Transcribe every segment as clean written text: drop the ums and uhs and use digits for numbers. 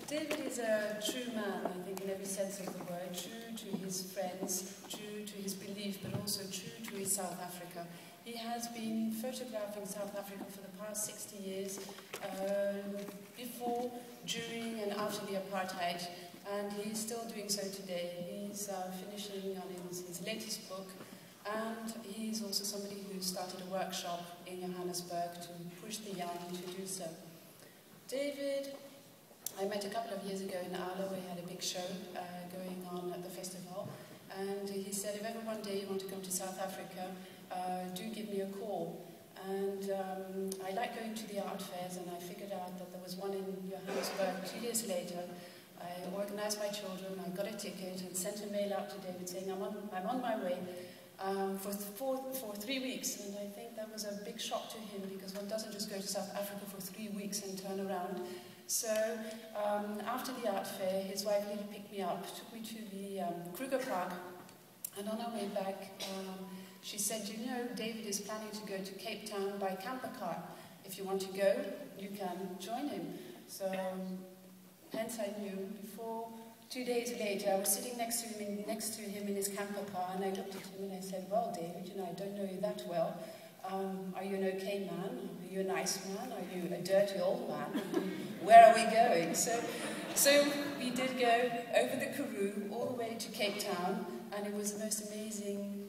David is a true man, I think, in every sense of the word, true to his friends, true to his belief, but also true to his South Africa. He has been photographing South Africa for the past 60 years, before, during and after the apartheid, and he's still doing so today. He's finishing on his latest book, and he's also somebody who started a workshop in Johannesburg to push the young to do so. David, I met a couple of years ago in Arlo. We had a big show going on at the festival, and he said, if ever one day you want to come to South Africa, do give me a call. And I like going to the art fairs, and I figured out that there was one in Johannesburg 2 years later. I organized my children, I got a ticket and sent a mail out to David saying, I'm on my way for 3 weeks. And I think that was a big shock to him, because one doesn't just go to South Africa for 3 weeks and turn around. So after the art fair, his wife Lily picked me up, took me to the Kruger Park, and on our way back, she said, you know, David is planning to go to Cape Town by camper car. If you want to go, you can join him. So hence I knew. Before 2 days later, I was sitting next to him in his camper car, and I looked at him and I said, well, David, you know, I don't know you that well. Are you an okay man? Are you a nice man? Are you a dirty old man? Where are we going? So we did go over the Karoo all the way to Cape Town, and it was the most amazing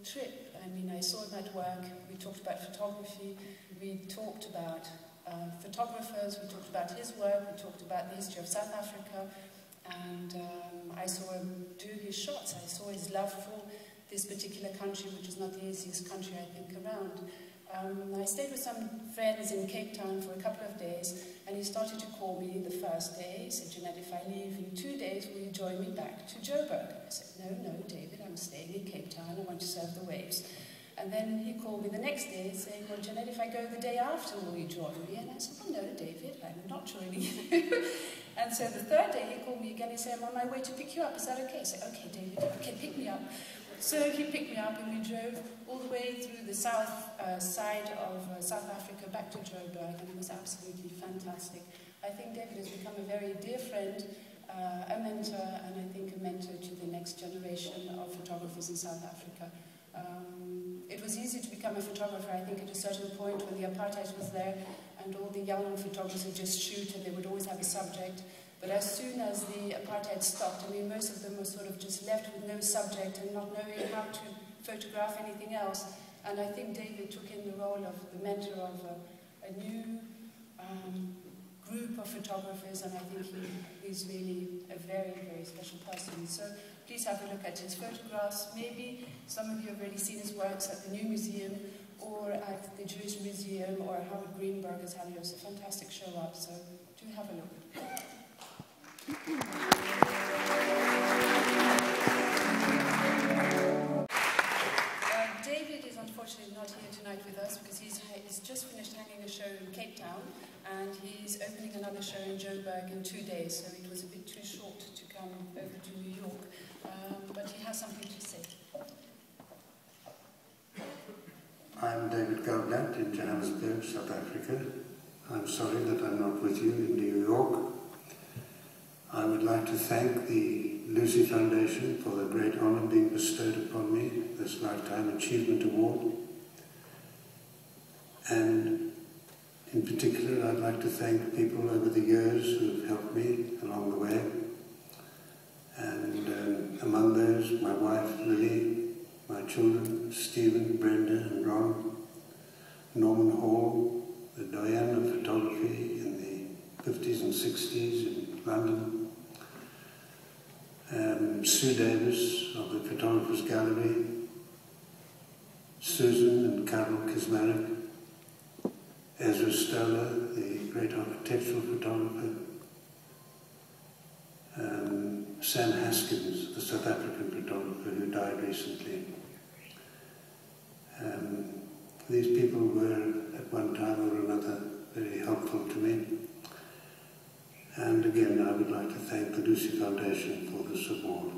trip. I mean, I saw him at work. We talked about photography. We talked about photographers. We talked about his work. We talked about the history of South Africa. And I saw him do his shots. I saw his love for this particular country, which is not the easiest country, I think, around. I stayed with some friends in Cape Town for a couple of days, and he started to call me the first day. He said, Janette, if I leave in 2 days, will you join me back to Joburg? I said, no, David, I'm staying in Cape Town. I want to surf the waves. And then he called me the next day saying, well, Janette, if I go the day after, will you join me? And I said, well, no, David, I'm not joining you. And so the third day he called me again. He said, I'm on my way to pick you up. Is that okay? I said, okay, David, okay, pick me up. So he picked me up, and we drove all the way through the south side of South Africa back to Joburg, and it was absolutely fantastic. I think David has become a very dear friend, a mentor, and I think a mentor to the next generation of photographers in South Africa. It was easy to become a photographer, I think, at a certain point when the apartheid was there, and all the young photographers would just shoot, and they would always have a subject. But as soon as the apartheid stopped, I mean, most of them were sort of just left with no subject and not knowing how to photograph anything else. And I think David took in the role of the mentor of a new group of photographers, and I think he's really a very, very special person. So please have a look at his photographs. Maybe some of you have already seen his works at the New Museum or at the Jewish Museum or Howard Greenberg's Helios. A fantastic show up, so do have a look. David is unfortunately not here tonight with us because he's just finished hanging a show in Cape Town, and he's opening another show in Joburg in 2 days, so it was a bit too short to come over to New York, but he has something to say. I'm David Goldblatt in Johannesburg, South Africa. I'm sorry that I'm not with you in New York. I would like to thank the Lucie Foundation for the great honour being bestowed upon me, this Lifetime Achievement Award. And in particular, I'd like to thank people over the years who have helped me along the way. And among those, my wife, Lily, my children, Stephen, Brenda, and Ron, Norman Hall, the doyen of photography in the 50s and 60s in London, Sue Davis of the Photographers Gallery, Susan and Carol Kismarek, Ezra Stoller, the great architectural photographer, Sam Haskins, the South African photographer who died recently. These people were, at one time or another, very helpful to me. And again, I would like to thank the Lucie Foundation for this award.